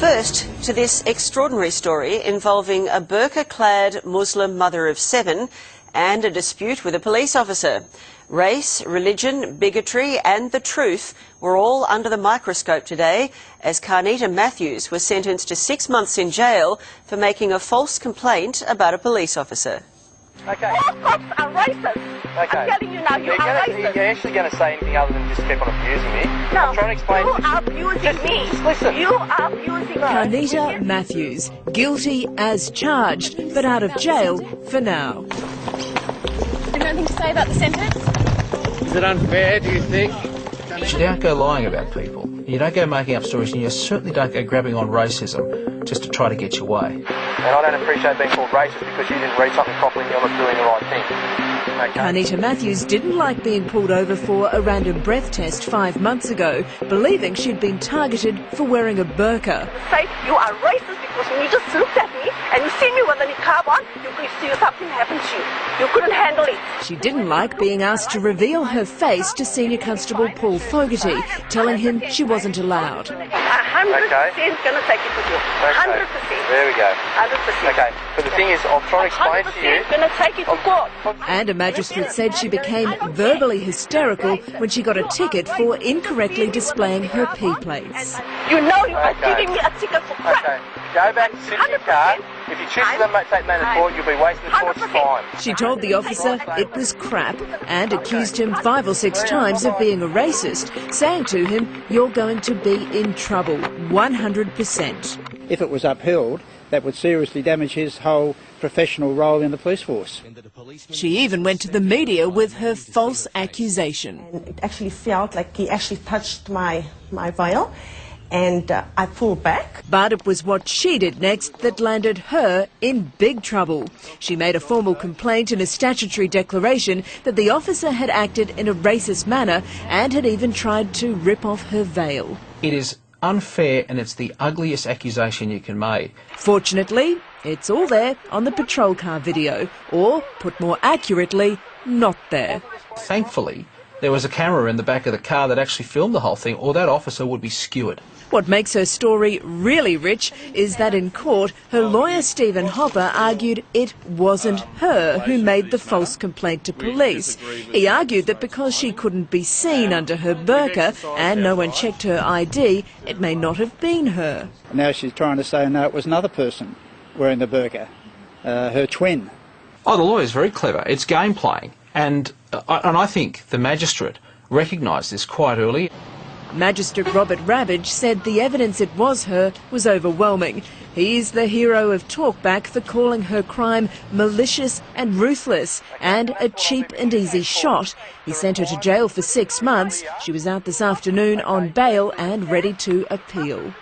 First, to this extraordinary story involving a burqa-clad Muslim mother of 7 and a dispute with a police officer. Race, religion, bigotry and the truth were all under the microscope today as Carnita Matthews was sentenced to 6 months in jail for making a false complaint about a police officer. Okay. All cops are racist. Okay. I'm telling you now, you are racist. You're actually going to say anything other than just keep on abusing me? No, I'm trying to explain. you are abusing me. Just listen. You are abusing me. Carnita Matthews, guilty as charged, but out of jail for now. Have you anything to say about the sentence? Is it unfair, do you think? You don't go lying about people. You don't go making up stories, and you certainly don't go grabbing on racism just to try to get your way. And I don't appreciate being called racist because you didn't read something properly and you're not doing the right thing. Okay. Carnita Matthews didn't like being pulled over for a random breath test 5 months ago, believing she'd been targeted for wearing a burqa. Say you are racist because when you just looked at me and you see me with a niqab on, you could see something happen to you. You couldn't handle it. She didn't like being asked to reveal her face to Senior Constable Paul Fogarty, telling him she wasn't allowed. 100% going to take it with you. 100%. There we go. 100%. Okay, but the thing is, I'm trying to explain to you... 100% going to take it to court. And a magistrate said she became verbally hysterical when she got a ticket for incorrectly displaying her P-plates. You know you are giving me a ticket for crap. Okay, go back and sit in your car. If you choose to take man to court, you'll be wasting the court's time. She told the officer it was crap and accused him 5 or 6 times of being a racist, saying to him, "You're going to be in trouble, 100%. If it was upheld, that would seriously damage his whole professional role in the police force. She even went to the media with her false accusation. It actually felt like he actually touched my veil, and I pulled back. But it was what she did next that landed her in big trouble. She made a formal complaint in a statutory declaration that the officer had acted in a racist manner and had even tried to rip off her veil. It is unfair, and it's the ugliest accusation you can make. Fortunately, it's all there on the patrol car video, or, put more accurately, not there. Thankfully, there was a camera in the back of the car that actually filmed the whole thing, or that officer would be skewered. What makes her story really rich is that in court, her lawyer Stephen Hopper argued it wasn't her who made the false complaint to police. He argued that because she couldn't be seen under her burqa and no one checked her ID, it may not have been her. Now she's trying to say, no, it was another person wearing the burqa, her twin. Oh, the lawyer's very clever. It's game playing. And I think the magistrate recognised this quite early. Magistrate Robert Ravage said the evidence it was her was overwhelming. He's the hero of talkback for calling her crime malicious and ruthless and a cheap and easy shot. He sent her to jail for 6 months. She was out this afternoon on bail and ready to appeal.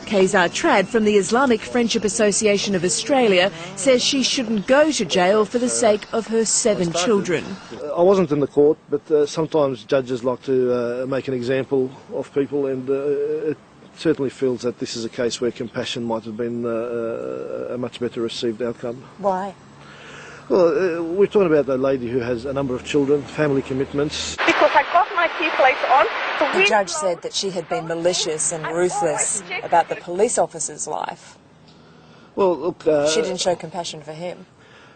Kazar Trad from the Islamic Friendship Association of Australia says she shouldn't go to jail for the sake of her 7 children. I wasn't in the court, but sometimes judges like to make an example of people, and it certainly feels that this is a case where compassion might have been a much better received outcome. Why? Well, we're talking about the lady who has a number of children, family commitments. Because I got my P-plates on. The judge said that she had been malicious and ruthless about the police officer's life. Well, look... she didn't show compassion for him.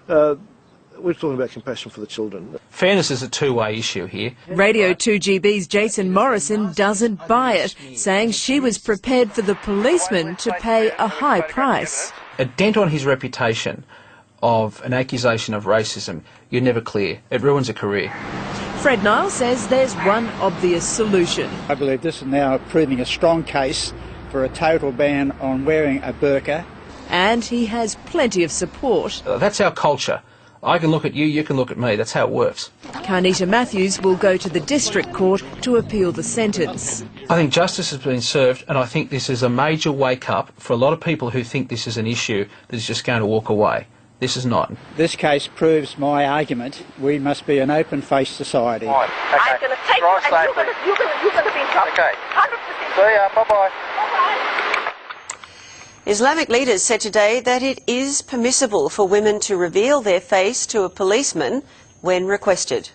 We're talking about compassion for the children. Fairness is a two-way issue here. Radio 2GB's Jason Morrison doesn't buy it, saying she was prepared for the policeman to pay a high price. A dent on his reputation of an accusation of racism, you're never clear. It ruins a career. Fred Nile says there's one obvious solution. I believe this is now proving a strong case for a total ban on wearing a burqa. And he has plenty of support. That's our culture. I can look at you, you can look at me. That's how it works. Carnita Matthews will go to the district court to appeal the sentence. I think justice has been served, and I think this is a major wake-up for a lot of people who think this is an issue that is just going to walk away. This is not. This case proves my argument. We must be an open-faced society. I'm going to take you and you're going to be in trouble. Okay. 100%. See ya. Bye-bye. Bye-bye. Islamic leaders said today that it is permissible for women to reveal their face to a policeman when requested.